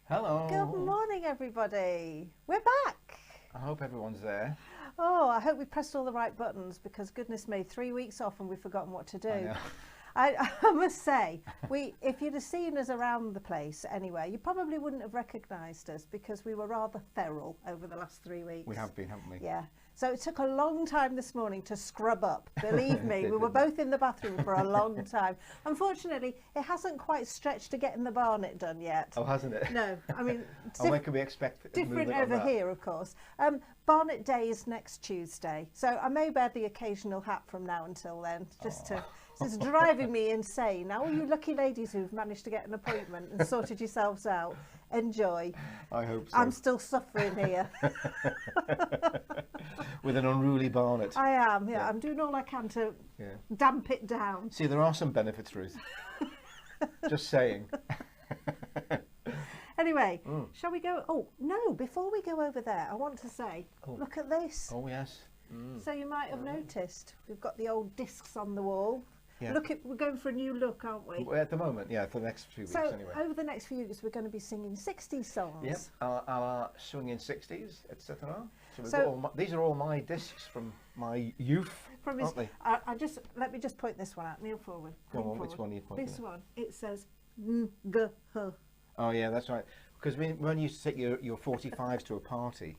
Hello. Good morning, everybody. We're back. I hope everyone's there. Oh, I hope we pressed all the right buttons because goodness me, 3 weeks off and we've forgotten what to do. I know. I must say, if you'd have seen us around the place anywhere, you probably wouldn't have recognised us because we were rather feral over the last 3 weeks. We have been, haven't we? Yeah. So it took a long time this morning to scrub up. Believe me, we were both in the bathroom for a long time. Unfortunately, it hasn't quite stretched to getting the barnet done yet. Oh, hasn't it? No, I mean, When can we expect different movement on over that? here, of course. Barnet Day is next Tuesday, so I may wear the occasional hat from now until then, just to. It's driving me insane. Now, all you lucky ladies who've managed to get an appointment and sorted yourselves out, enjoy. I hope so. I'm still suffering here. With an unruly barnet. I am, yeah. I'm doing all I can to damp it down. See, there are some benefits, Ruth. Just saying. Anyway, shall we go? Oh, no, before we go over there, I want to say, look at this. Oh, yes. So you might have noticed, we've got the old discs on the wall. Yeah. We're going for a new look, aren't we? Well, at the moment, yeah, for the next few weeks So anyway. over the next few weeks, we're going to be singing 60s songs. Yep, our swinging 60s, etc. So, So- these are all my discs from my youth, From his, aren't they? let me just point this one out. Kneel forward. Go Lean on, which forward. one are you pointing This at? one. It says Ng. Oh, yeah, that's right. Because when you used to take your 45s to a party,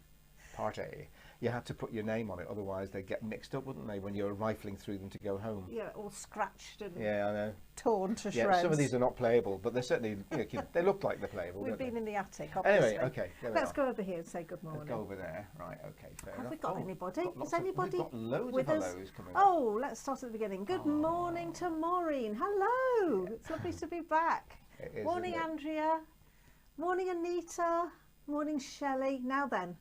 you had to put your name on it, otherwise they'd get mixed up, wouldn't they, when you're rifling through them to go home? Yeah, all scratched and Yeah, I know. torn to Yeah, shreds. some of these are not playable, but they're certainly, they look like they're playable, We've don't been they? in the attic, obviously. Anyway, okay, there we Let's are. go over here and say good morning. Let's go over there. Right, okay, fair Have enough. we got anybody? got lots Is of- anybody We've got loads with of us? hellos coming up. Oh, let's start at the beginning. Good morning to Maureen. Hello. It's lovely to be back. It is, Morning, isn't it? Andrea. Morning, Anita. Morning, Shelley. Now then,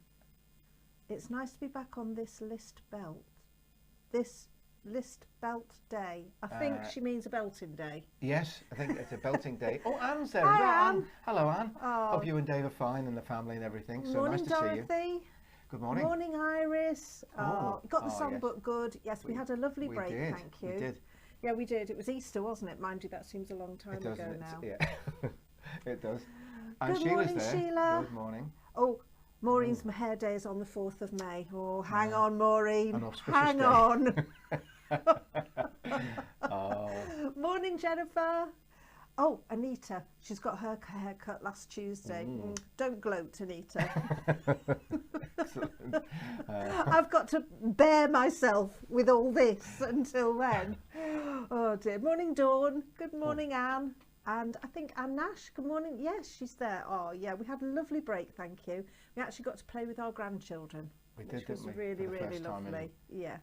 it's nice to be back on this list belt. This list belt day. I think she means a belting day. Yes, I think it's a belting day. Oh, Anne's there Hi, as well. Anne. Hello, Anne. Oh. Hope you and Dave are fine and the family and everything. So Morning, nice to see you. Dorothy. Good morning. Morning, Iris. Oh. Got the Oh, songbook good. Yes, we had a lovely we break, did. thank you. We did. Yeah, we did. It was Easter, wasn't it? Mind you, that seems a long time It does, ago doesn't now. it? Yeah. It does. And Good Sheila's morning, there. Sheila. Good morning. Oh, Maureen's hair day is on the 4th of May. Oh, hang on, Maureen. An auspicious Hang day. on. Oh, Morning, Jennifer. Oh, Anita. She's got her hair cut last Tuesday. Don't gloat, Anita. excellent. I've got to bear myself with all this until then. Oh dear. Morning, Dawn. Good morning, Anne. And I think Anne Nash. Good morning. Yes, she's there. Oh yeah, we had a lovely break, thank you. We actually got to play with our grandchildren. We did, which was didn't we? really, For the really first time in, lovely. Yeah.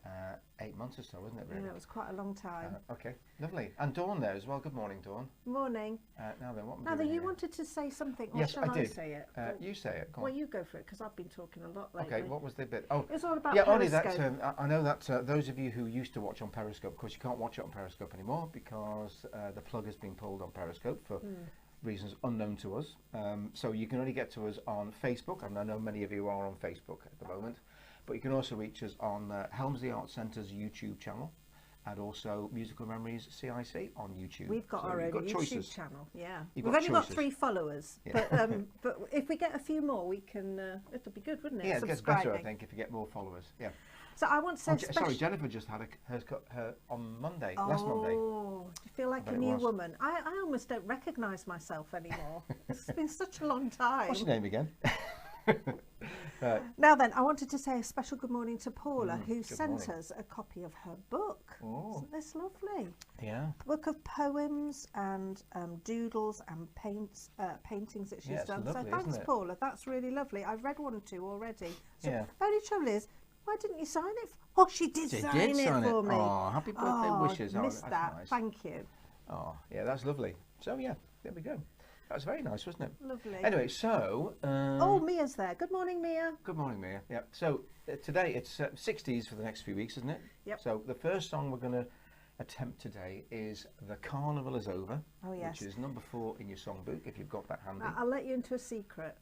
8 months or so, wasn't it, really? Yeah, it was quite a long time. Okay, lovely. And Dawn there as well. Good morning, Dawn. Morning. Now then, what am I Now doing then, you here? wanted to say something, or Yes, shall I did. say it? You say it. Go on. Well, you go for it, because I've been talking a lot lately. Okay, what was the bit? Oh, It was all about yeah, only Periscope. that. I know that those of you who used to watch on Periscope, of course, you can't watch it on Periscope anymore because the plug has been pulled on Periscope for reasons unknown to us. So you can only get to us on Facebook, and I know many of you are on Facebook at the moment. But you can also reach us on Helmsley Arts Centre's YouTube channel, and also Musical Memories CIC on YouTube. We've got So our own you've got YouTube choices. channel, yeah. You've We've got only got choices. 3 followers, Yeah. but if we get a few more, we can. It'll be good, wouldn't it? Yeah, it gets better, I Subscribing. think, if you get more followers. Yeah. So I want to say, Oh, sorry, Jennifer just had hers cut her on Monday, last Monday. Oh, do you feel like bet a it new was. woman? I almost don't recognise myself anymore. It's been such a long time. What's your name again? Now then, I wanted to say a special good morning to Paula, who good sent morning. us a copy of her book. Oh. Isn't this lovely? Yeah. Book of poems and doodles and paintings that she's Yeah, it's done. lovely, So thanks, isn't it? Paula. That's really lovely. I've read 1 or 2 already. So Yeah. only trouble is, why didn't you sign it? Oh, she did She sign did it sign it. for me. Oh, happy birthday Oh, wishes. Oh, missed that's that. nice. Thank you. Oh, yeah, that's lovely. So yeah, there we go. That was very nice, wasn't it? Lovely. Anyway, so Oh, Mia's there. Good morning, Mia. good morning, Mia. Yeah. So today it's 60s for the next few weeks, isn't it? Yep. So the first song we're going to attempt today is "The Carnival Is Over," Oh, yes. which is number 4 in your songbook if you've got that handy. I'll let you into a secret.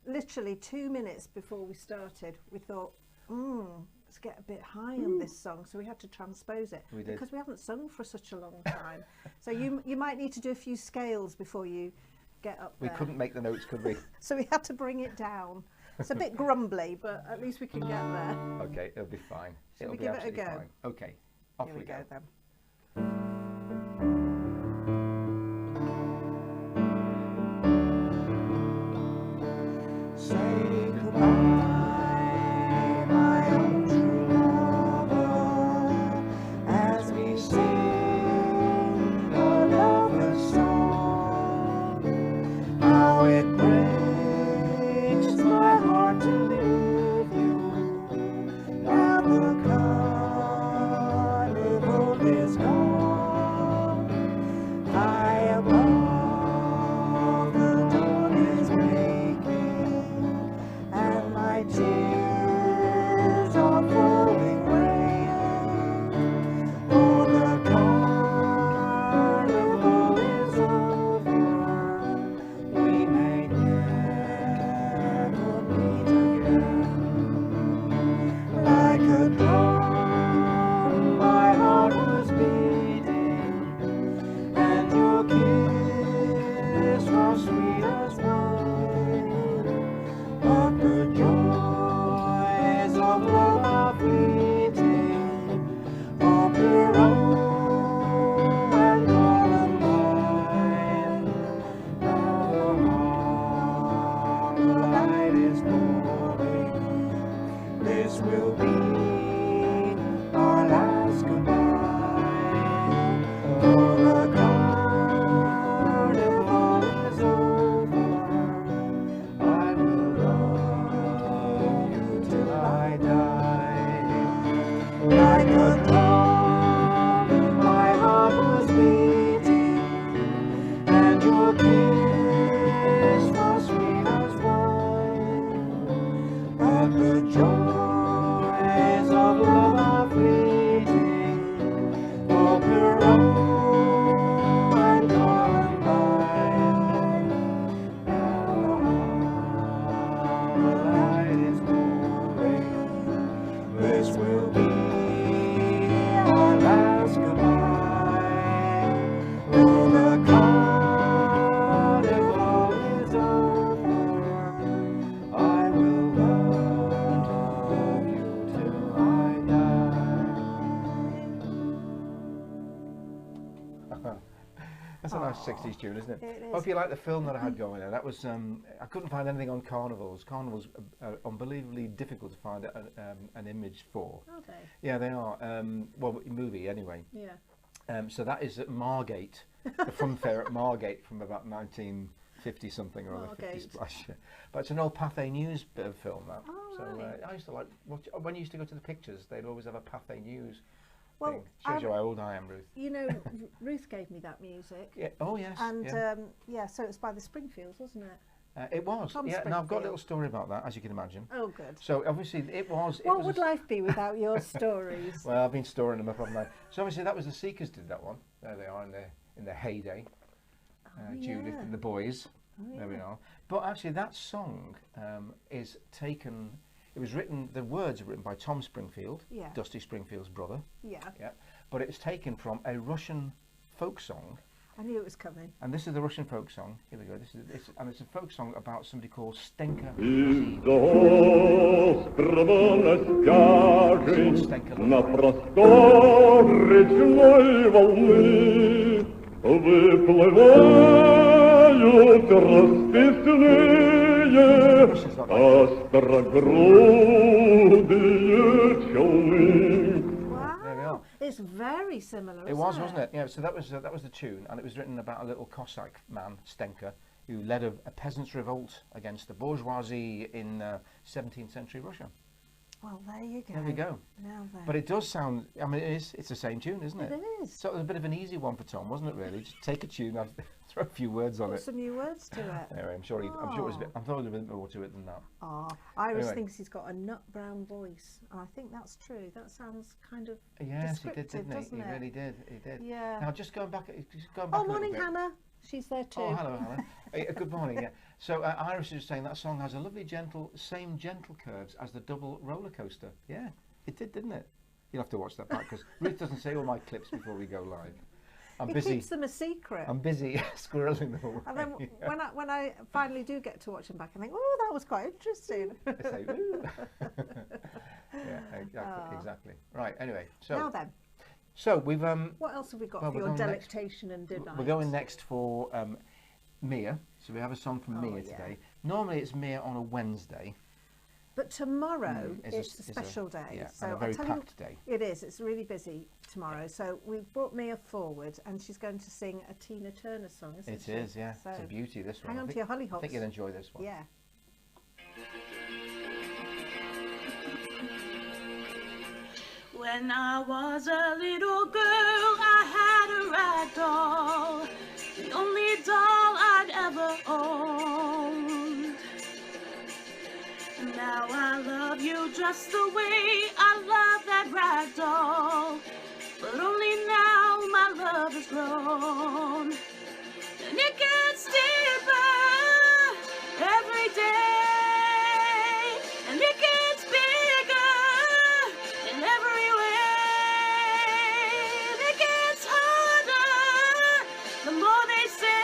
Literally 2 minutes before we started, we thought, let's get a bit high on this song, so we had to transpose it. We did. Because we haven't sung for such a long time. So you might need to do a few scales before you get up We there. couldn't make the notes, could we? So we had to bring it down. It's a bit grumbly, but at least we can get there. Okay, it'll be fine. Shall It'll we be give it a absolutely go? fine. Okay, off Here we we go then. Say goodbye, my own true lover, as we sing a lover's song. How it breaks my heart to leave you. Now the carnival is gone. High above, the dawn is breaking, and my tears are falling rain. Oh, the carnival is over. We may never meet again. Like a drum, my heart was beating, and your kiss was sweet as wine. But the joys of love are fleeting. Oh, Pierrot and Columbine, now the harbor light is falling. This will be our last goodbye. Oh, the carnival is over. I will love you till I die. Like a drum, my heart was beating, and your kiss was sweet as wine. But the joys of love are fleeting. Oh, Pierrot and Columbine, now the light is falling. This will be our last goodbye. Oh, the carnival is over. I will love you till I die. That's a nice 60s tune, isn't it? It is. Hope you like the film that I had going there. That was I couldn't find anything on Carnivals. Carnivals are unbelievably difficult to find an image for. Are they? Yeah, they are. Well, movie anyway. Yeah. So that is at Margate, the fun fair at Margate from about 1950 something or other, 50 Margate. splash. But it's an old Pathé News bit of film that. Oh, So right. I used to like watch, when you used to go to the pictures, they'd always have a Pathé News Well, thing. Shows you how old I am, Ruth. you know, Ruth gave me that music. Yeah. Oh yes. And yeah. yeah, so it's by the Springfields, wasn't it? It was. Tom Yeah. Now I've got a Springfield. little story about that, as you can imagine. Oh, good. So obviously it was. It What was would life be without your stories? Well, I've been storing them up, haven't I? So obviously that was the Seekers did that one. There they are in their heyday. Judith yeah. and the boys. Oh, There we yeah. are. But actually that song is taken. It was written. The words are written by Tom Springfield, Yeah. Dusty Springfield's brother. Yeah, Yeah. But it's taken from a Russian folk song. I knew it was coming. And this is the Russian folk song. Here we go. And it's a folk song about somebody called Stenka. Скажи на простор речной волны выплывают расписные острогрудые челны. There we are. It's very similar. It was, isn't wasn't it? Yeah. So that was the tune, and it was written about a little Cossack man, Stenka, who led a peasants' revolt against the bourgeoisie in 17th century Russia. Well, there you go. There we go. Now then. But it does sound. I mean, it's the same tune, isn't it? It is. So it was a bit of an easy one for Tom, wasn't it? Really, just take a tune, and throw a few words on Put it. some new words to it. Anyway, I'm sure it was. I'm sure there's a bit more to it than that. Ah, Iris Anyway. thinks he's got a nut brown voice. And I think that's true. That sounds kind of Yes, he did, descriptive, didn't he? doesn't He it? really did. He did. Yeah. Now, just going back. Oh, a little morning, bit. Hannah. She's there too. Oh, hello, Hannah. Good morning. Yeah. So Iris is saying that song has a lovely, same gentle curves as the double roller coaster. Yeah, it did, didn't it? You'll have to watch that back because Ruth doesn't say all my clips before we go live. I'm It busy. keeps them a secret. I'm busy squirreling them away. And then when I finally do get to watch them back, I think, oh, that was quite interesting. I say, ooh. Yeah, exactly. Right. Anyway, Now then, so we've what else have we got well, for we're your going next- delectation and delight? we're going next for Mia. So we have a song from Mia yeah. today. Normally it's Mia on a Wednesday. But tomorrow It's it's a special day. Yeah, So and a I'll very tell you, packed day. it is. It's really busy tomorrow. So we've brought Mia forward, and she's going to sing a Tina Turner song, isn't It she? is, yeah. So It's a beauty, this one. hang on to your hollyhocks. I think you'll enjoy this one. Yeah. When I was a little girl, I had a rag doll, the only doll I'd ever owned. Now I love you just the way I love that rag doll, but only now my love has grown, and it gets deeper every day, and it gets bigger in every way, and it gets harder the more they say.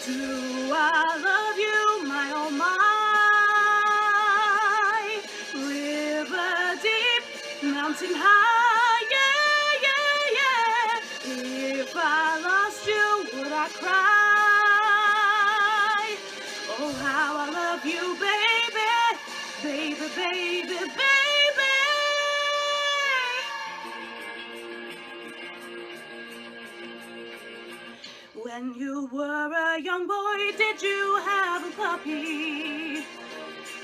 Do I love you, my oh my? River deep, mountain high, yeah, yeah, yeah. If I lost you, would I cry? Oh, how I love you, baby, baby, baby, baby. When you were a young boy, did you have a puppy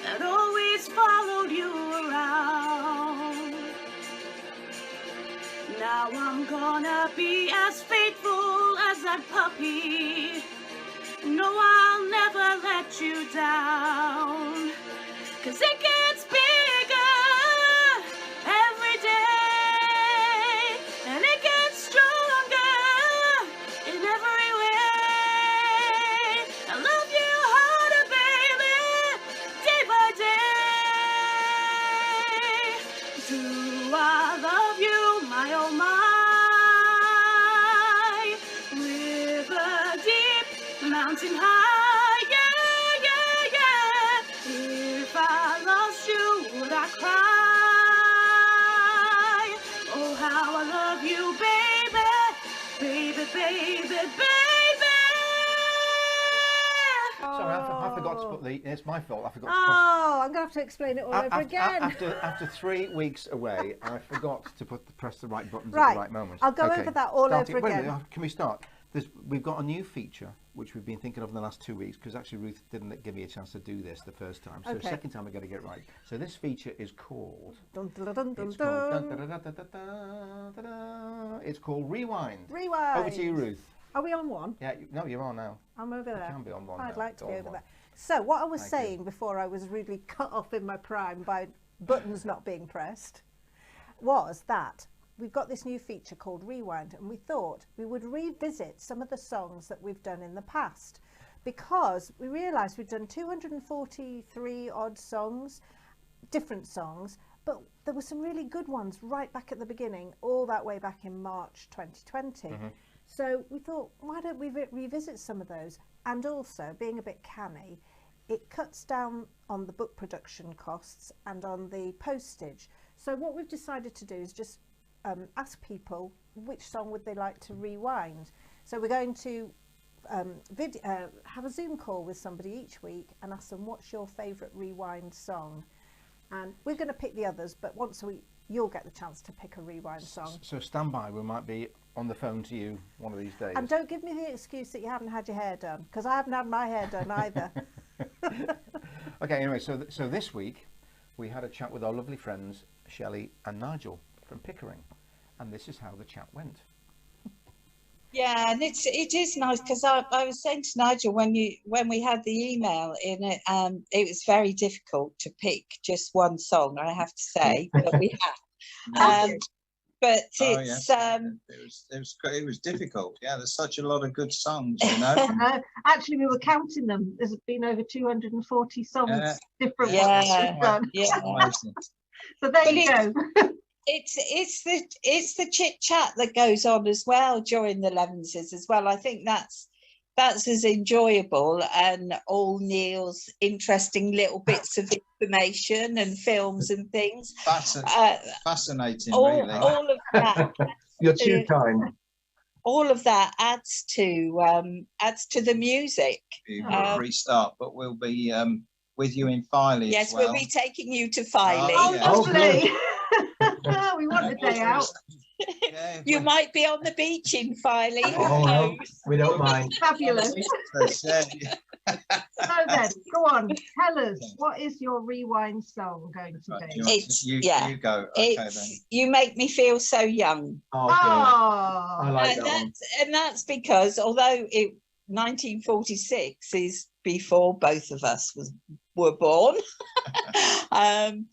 that always followed you around? Now I'm gonna be as faithful as that puppy. No, I'll never let you down, 'cause it gets bigger every day, and it gets stronger in every way. I love you harder, baby, day by day. Do I love you, my oh my? River deep, mountain high, yeah, yeah, yeah. If I lost you, would I cry? Oh, how I love you, baby, baby, baby, baby. Sorry, I forgot to put the. It's my fault. I forgot to Oh, I'm going to have to explain it all put. over again. After 3 weeks away, I forgot to press the right buttons at Right, the right moment. I'll go over that all Starting- over wait a again. minute, can we start? We've got a new feature which we've been thinking of in the last 2 weeks, because actually Ruth didn't give me a chance to do this the first time. So the Okay. second time we're going to get it right. So this feature is called. Dun, dun, dun, dun, It's called. dun. It's called Rewind. Rewind. Over to you, Ruth. Are we on one? Yeah, no, you're on now. I'm over there. can be on one I'd now. like to Go be on over one. there. So what I was Thank you. saying before I was rudely cut off in my prime by buttons not being pressed was that we've got this new feature called Rewind, and we thought we would revisit some of the songs that we've done in the past, because we realised we'd done 243 odd songs, different songs, but there were some really good ones right back at the beginning, all that way back in March 2020. So we thought, why don't we revisit some of those? And also, being a bit canny, it cuts down on the book production costs and on the postage. So what we've decided to do is just ask people which song would they like to rewind. So we're going to have a Zoom call with somebody each week and ask them, what's your favourite rewind song? And we're going to pick the others, but once a week you'll get the chance to pick a rewind song. So stand by. We might be on the phone to you one of these days. And don't give me the excuse that you haven't had your hair done, because I haven't had my hair done either. Okay, anyway, so this week we had a chat with our lovely friends Shelley and Nigel from Pickering, and this is how the chat went. Yeah, and it is nice, because I was saying to Nigel when we had the email in it, it was very difficult to pick just one song, I have to say, but we have. But it's it was difficult. Yeah, there's such a lot of good songs, you know. Actually, we were counting them. There's been over 240 songs, different ones Yeah. we've done. Yeah. Amazing. So there you go. it's the chit chat that goes on as well during the Elevenses as well. I think that's as enjoyable, and all Neil's interesting little bits of information and films and things. Fascinating, All, really. all of that. You're too kind. All of that adds to the music. We will restart, but we'll be with you in Filey Yes, as well. we'll be taking you to Filey. Oh, Lovely. We want a day out. Yeah, You might be on the beach in Filey. Who Oh, no, knows? we don't mind. Fabulous. yeah. So then, go on, tell us, what is your rewind song going to Right, be? you want It's- to- you yeah. go. Okay, then. It's You Make Me Feel So Young. Oh, good. I Oh, like And that one. that's because although 1946 is before both of us were born,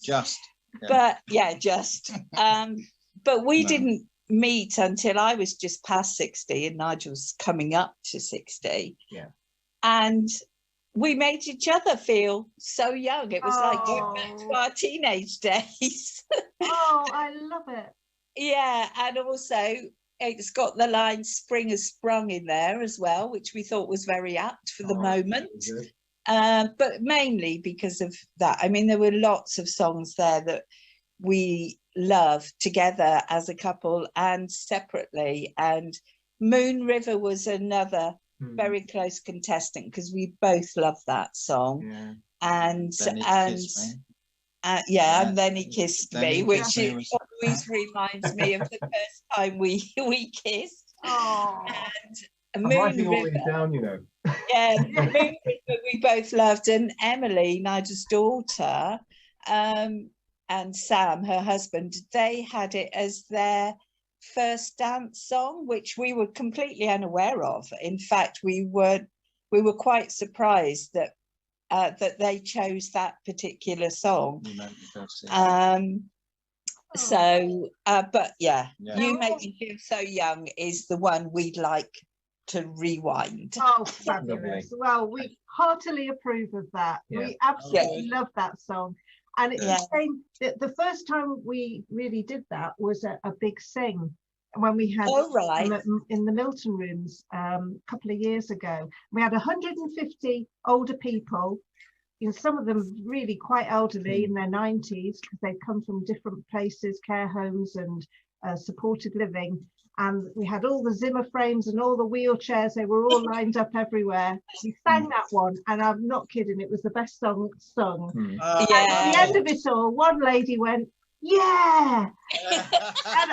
Just. Yeah. but yeah, just but we No. didn't meet until I was just past 60 and Nigel's coming up to 60. Yeah. And we made each other feel so young. It was like going back to Oh. our teenage days. oh, I love it. Yeah, and also it's got the line "Spring has sprung" in there as well, which we thought was very apt for the Oh, moment. good. But mainly because of that. I mean, there were lots of songs there that we love together as a couple and separately. And Moon River was another very close contestant because we both love that song. Yeah. And Then He and Kissed Me. yeah, and then he kissed Then me, He which Kissed Me it was- always reminds me of the first time we kissed. Oh, And I'm Moon writing all River, these down, you know. yeah, Moon River we both loved, and Emily, Nigel's daughter, and Sam, her husband, they had it as their first dance song, which we were completely unaware of. In fact, we were quite surprised that that they chose that particular song. You Make Me Feel So So, but yeah, Yeah. You Make Me Feel So Young is the one we'd like to rewind. oh, fabulous. Well, we heartily approve of that. Yeah. We absolutely love that song. And it's Yeah. the same, the first time we really did that was a big sing when we had Oh, right. in the Milton Rooms a couple of years ago. We had 150 older people, you know, some of them really quite elderly in their 90s because they'd come from different places, care homes and supported living. And we had all the Zimmer frames and all the wheelchairs. They were all lined up everywhere. We sang that one, and I'm not kidding. It was the best song sung. Oh, Yeah. At the end of it all, one lady went, "Yeah!" and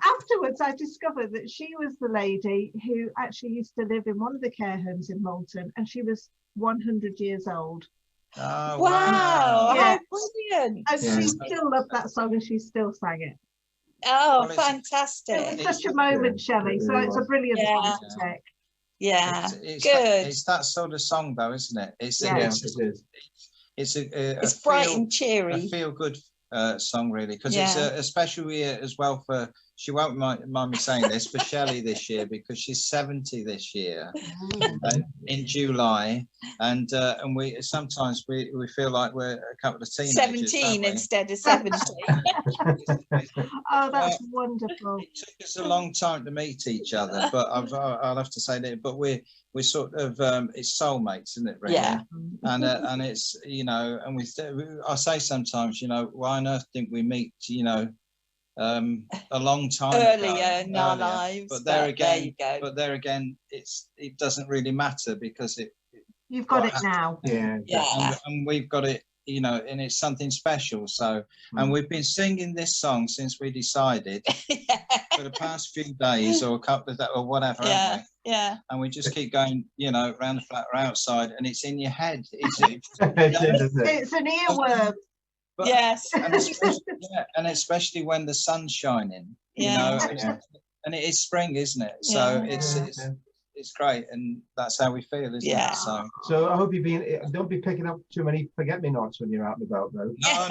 afterwards, I discovered that she was the lady who actually used to live in one of the care homes in Malton, and she was 100 years old. Oh, Wow, Yeah. how brilliant. And Yeah. she still loved that song, and she still sang it. Oh, Well, it's- fantastic. It's such a moment, Shelley. So it's a brilliant Yeah. song to pick. Yeah, It's good. It's that sort of song, though, isn't it? It's Yeah. Yes, it is. it's a It's bright feel, and cheery. a feel good song, really, because Yeah. it's a special year as well for. She won't mind me saying this for Shelley this year because she's 70 this year in July, and we sometimes we feel like we're a couple of teenagers. 17 don't we? instead of 70. Oh, that's wonderful. It took us a long time to meet each other, but I'll have to say that. But we're sort of it's soulmates, isn't it? Really? Yeah. And it's, you know, and I say sometimes, you know, why on earth didn't we meet, you know, a long time Earlier ago, in our earlier. lives. But there again, go. but there again, it doesn't really matter because You've got What it now. Yeah. Yeah. and we've got it, you know, and it's something special. So, and we've been singing this song since we decided for the past few days or a couple of days or whatever, haven't Yeah, we? yeah. And we just keep going, you know, around the flat or outside, and it's in your head. It's, It is, isn't it? It's an earworm. but- Yes. and especially, yeah, and especially when the sun's shining, you Yeah. know, Yeah. and it is spring, isn't it? So Yeah. it's great, and that's how we feel, isn't Yeah. it? So So I hope don't be picking up too many forget-me-nots when you're out and about, though. no.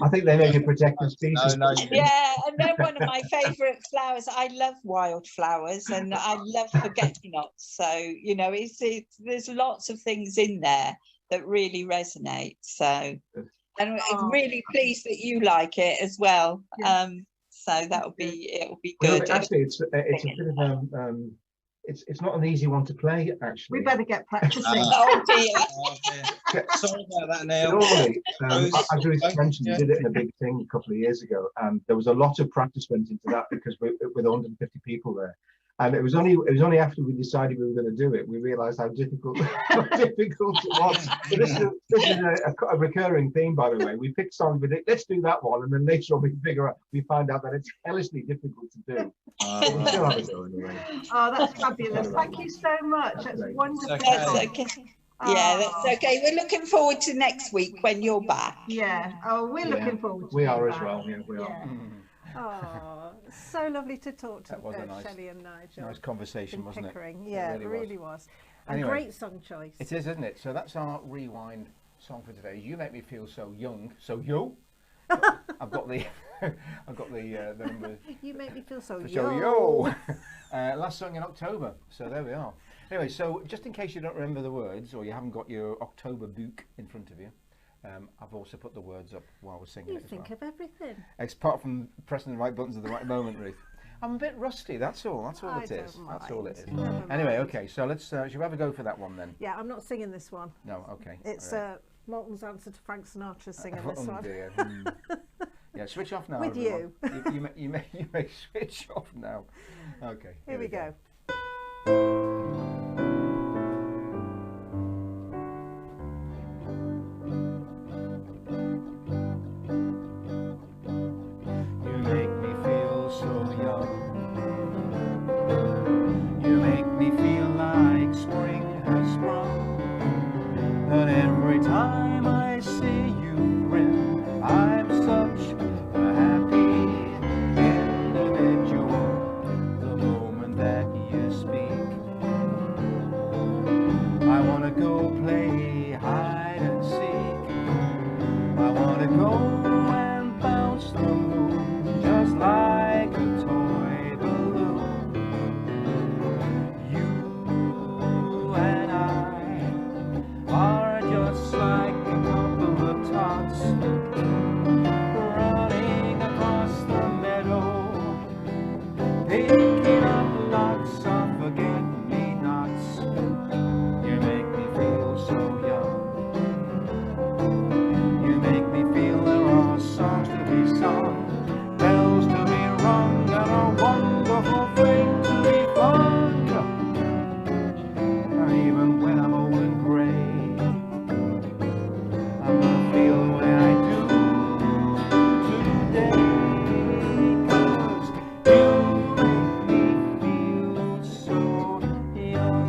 I think they may be protected species. No, Yeah, and they're one of my favourite flowers. I love wildflowers and I love forget-me-nots. So, you know, there's lots of things in there that really resonate. So, And Oh. I'm really pleased that you like it as well. Yeah. So it'll be Well, good. actually, it's a bit of it's not an easy one to play. Actually, We better get practicing. Oh dear. Oh, dear. Sorry about that, Neil. normally, as Ruth Bruce, mentioned, yeah. we did it in a big thing a couple of years ago, and there was a lot of practice went into that because with 150 people there. And it was only after we decided we were going to do it, we realised how difficult it was. So this is a recurring theme, by the way. We pick songs with it. Let's do that one, and then later on we find out that it's hellishly difficult to do. But we still have it though anyway. Oh, that's fabulous. Thank you so much. That's wonderful. okay. That's okay. Yeah, that's okay. We're looking forward to next week when you're back. Yeah. Oh, we're looking forward to We you are as back. well. Yeah, we are. Yeah. Oh, so lovely to talk to That was a nice- Shelley and Nigel. Nice conversation, in wasn't it? Pickering. Yeah, it really was. And Anyway. great song choice. It is, isn't it? So that's our rewind song for today. You make me feel so young, so yo. I've got the number. You make me feel so for young. so yo. Last song in October. So there we are. Anyway, so just in case you don't remember the words or you haven't got your October book in front of you, I've also put the words up while we're singing You it as think well. of everything. Apart from pressing the right buttons at the right moment, Ruth. I'm a bit rusty, that's all. That's all I it is. don't That's all it is. mind. Never Anyway, mind. okay, so let's shall we have a go for that one then? Yeah, I'm not singing this one. No, okay. It's all right. Moulton's answer to Frank Sinatra singing this Oh one. dear. Yeah, switch off now. With everyone. You may switch off now. Okay. Here we go. You make me feel so young. You make me feel like spring has sprung. And every time I see you grin, I'm such a happy individual. The moment that you speak, I wanna go play hide and seek. I wanna go and bounce the moon just like a toy balloon. You and I are just like a couple of tots running across the meadow, picking up lots of forget-me-nots. You make me feel so young. You make me feel there are songs to be sung, bells to be rung, and a wonderful thing to be fun. And even when I'm old and grey, I'm gonna feel the way I do today. 'Cause you make me feel so young.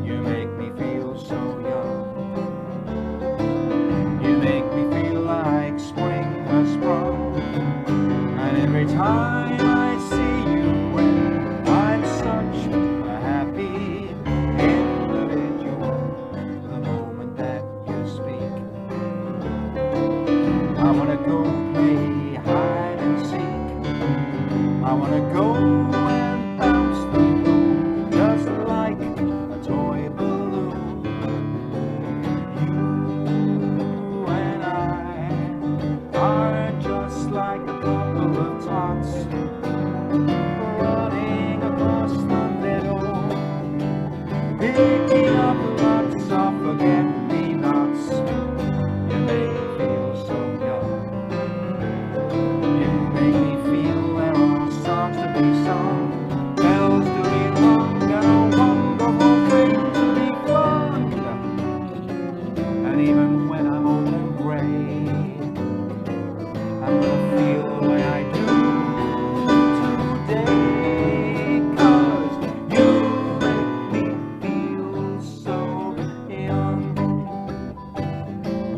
You make me feel so young. You make me feel like spring has sprung. And every time I see you when I'm such a happy individual. The moment that you speak, I wanna go play hide and seek. I wanna go and bounce the moon just like a toy balloon. You and I are just like a couple of tots running across the meadow, picking up lots of forget-me-nots. You make me feel so young. You make me feel there are songs to be sung, bells to be rung, and a wonderful thing to be fun. And even when I'm old and grey, I'm gonna feel the way I do today. 'Cause you make me feel so young.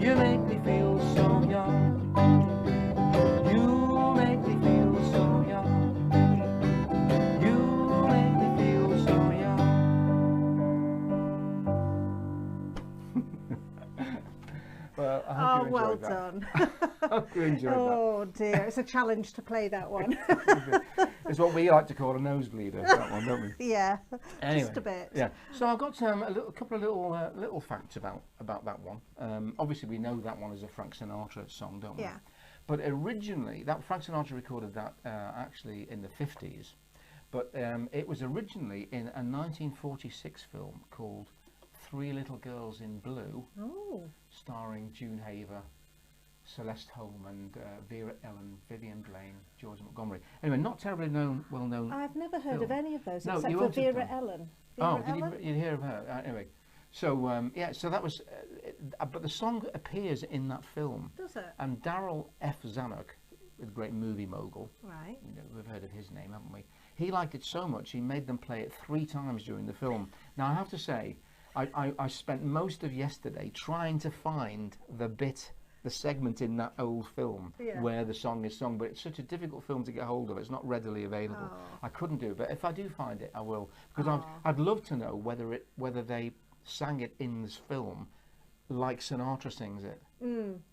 You make me feel so young. You make me feel so young. You make me feel so young. Well, I hope Oh, you well enjoyed that. done. You enjoyed Oh dear, it's a challenge to play that one. that. It's what we like to call a nosebleeder, that one, don't we? Yeah, Anyway, just a bit. Yeah. So I've got a couple of little facts about that one. Obviously, we know that one is a Frank Sinatra song, don't we? Yeah. But originally, that Frank Sinatra recorded that actually in the 50s. But it was originally in a 1946 film called Three Little Girls in Blue, Oh, starring June Haver, Celeste Holm, and Vera Ellen, Vivian Blaine, George Montgomery. Anyway, not terribly well known. I've never heard of film. any of those No, except you for won't have Vera done. Ellen. Oh, Vera did Ellen? you hear of her? Anyway, so yeah, so that was, but the song appears in that film, Does it? and Daryl F. Zanuck, the great movie mogul, Right. you know, we've heard of his name, haven't we? He liked it so much he made them play it 3 times during the film. Now I have to say, I spent most of yesterday trying to find the segment in that old film Yeah. where the song is sung, but it's such a difficult film to get hold of. It's not readily available. Oh. I couldn't do it, but if I do find it, I will, because Oh. I'd love to know whether they sang it in this film like Sinatra sings it,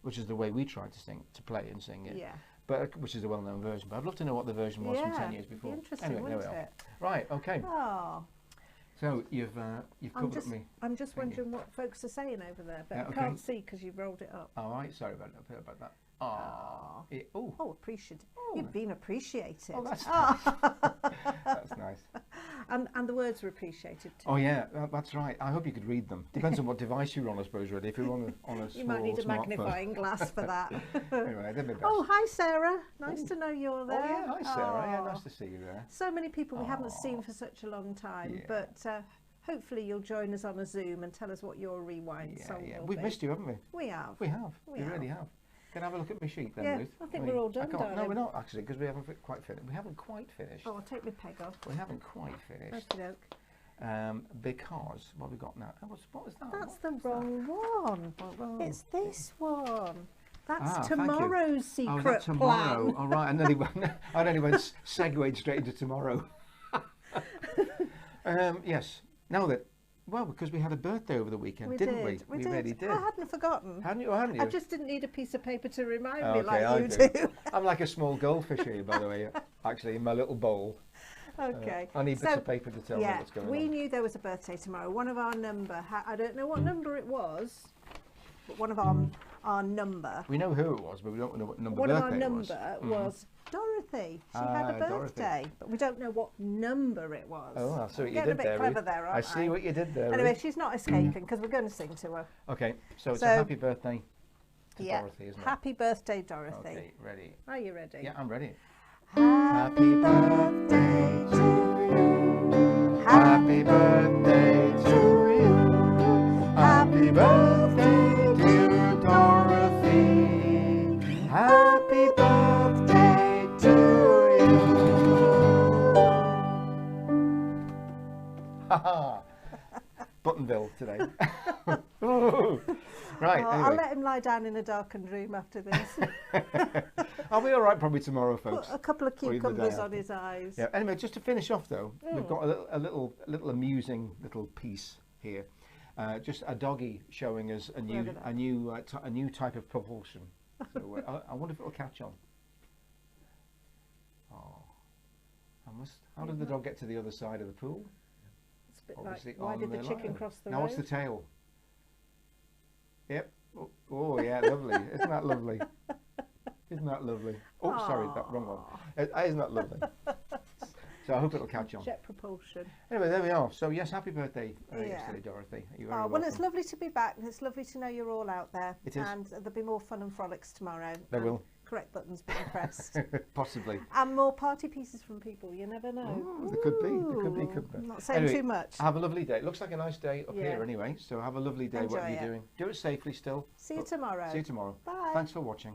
which is the way we tried to play and sing it. Yeah. But which is a well-known version. But I'd love to know what the version was from 10 Yeah, years before. interesting, Anyway, there we wouldn't are. it? Right. Okay. Oh, So you've covered me. I'm just Thank you. wondering what folks are saying over there, but Yeah, I okay. can't see because you've rolled it up. All right. Sorry about that. Ah. Oh. Oh, appreciated. You've been appreciated. Oh, that's that's nice. And the words were appreciated too. Oh yeah, that's right. I hope you could read them. Depends on what device you're on, I suppose. Really, if you're on a You small might need a smartphone. magnifying glass for that. Anyway, they're my best. Oh, hi Sarah. Nice to know you're Oh there. yeah, hi Sarah. Yeah, Oh. nice to see you there. So many people we haven't Aw. seen for such a long time, Yeah. but hopefully you'll join us on a Zoom and tell us what your rewind Yeah, song yeah. will We've be. missed you, haven't we? We have. We have. We We really have. Can I have a look at my sheet then, Yeah, Ruth? I think we're all done, No, darling. we're not actually, because we haven't quite finished. We haven't quite finished. Oh, I'll take my peg off. We haven't quite finished. Okey-doke. Because what have we got now? Oh, what was that? That's What the was that? wrong one. Oh, It's this one. That's thank you. tomorrow's Oh, secret is that tomorrow? plan. All right, I nearly went segued straight into tomorrow. Yes. Now that, well, because we had a birthday over the weekend, didn't we? We really did. I hadn't forgotten. Hadn't you? Hadn't you? I just didn't need a piece of paper to remind me Okay, like I you do. do. I'm like a small goldfish here, by the way, actually, in my little bowl. Okay. I need bits So, of paper to tell me yeah, what's going we on. knew there was a birthday tomorrow. One of our number, I don't know what number it was, but one of our number. We know who it was, but we don't know what number One of birthday our it was. number was Dorothy. She had a Dorothy. birthday, but we don't know what number it was. Oh, I see what you Getting did a bit there, clever Ruth. there, I aren't see what you did there, Anyway, Ruth. she's not escaping because we're going to sing to her. Okay, so it's So- a happy birthday to Yeah. Dorothy, isn't it? Happy birthday, Dorothy. Okay, ready? Are you ready? Yeah, I'm ready. Happy birthday to you. Happy birthday to you. Happy birthday, dear Dorothy. Happy birthday to you. Haha. Buttonville today. Right, Oh, I'll anyway. let him lie down in a darkened room after this. I'll be all right probably tomorrow, Put folks. a couple of Or even the day cucumbers on after. his eyes. Yeah. Anyway, just to finish off though, we've got a little amusing little piece here. Just a doggy showing us a new Look at that. a new type of propulsion. So I wonder if it'll catch on. Oh, how did the dog get to the other side of the pool? It's a bit Obviously like, why on did the chicken line. cross the Now road? what's the tail? Yep. Oh yeah, lovely. Isn't that lovely? Isn't that lovely? Oh, sorry, that wrong one. Isn't that lovely? So I hope it'll catch on. Jet propulsion. Anyway, there we are. So yes, happy birthday Yeah. yesterday, Dorothy. You're very Oh, well, welcome. it's lovely to be back. It's lovely to know you're all out there. It is. And there'll be more fun and frolics tomorrow. There and will. Correct buttons being pressed. Possibly. And more party pieces from people. You never know. Oh, there could be. There could be. Ooh, Could be. I'm not saying Anyway, too much. Have a lovely day. It looks like a nice day up Yeah. here anyway. So have a lovely day. Enjoy Whatever it. you're doing. Do it safely still. See you tomorrow. See you tomorrow. Bye. Thanks for watching.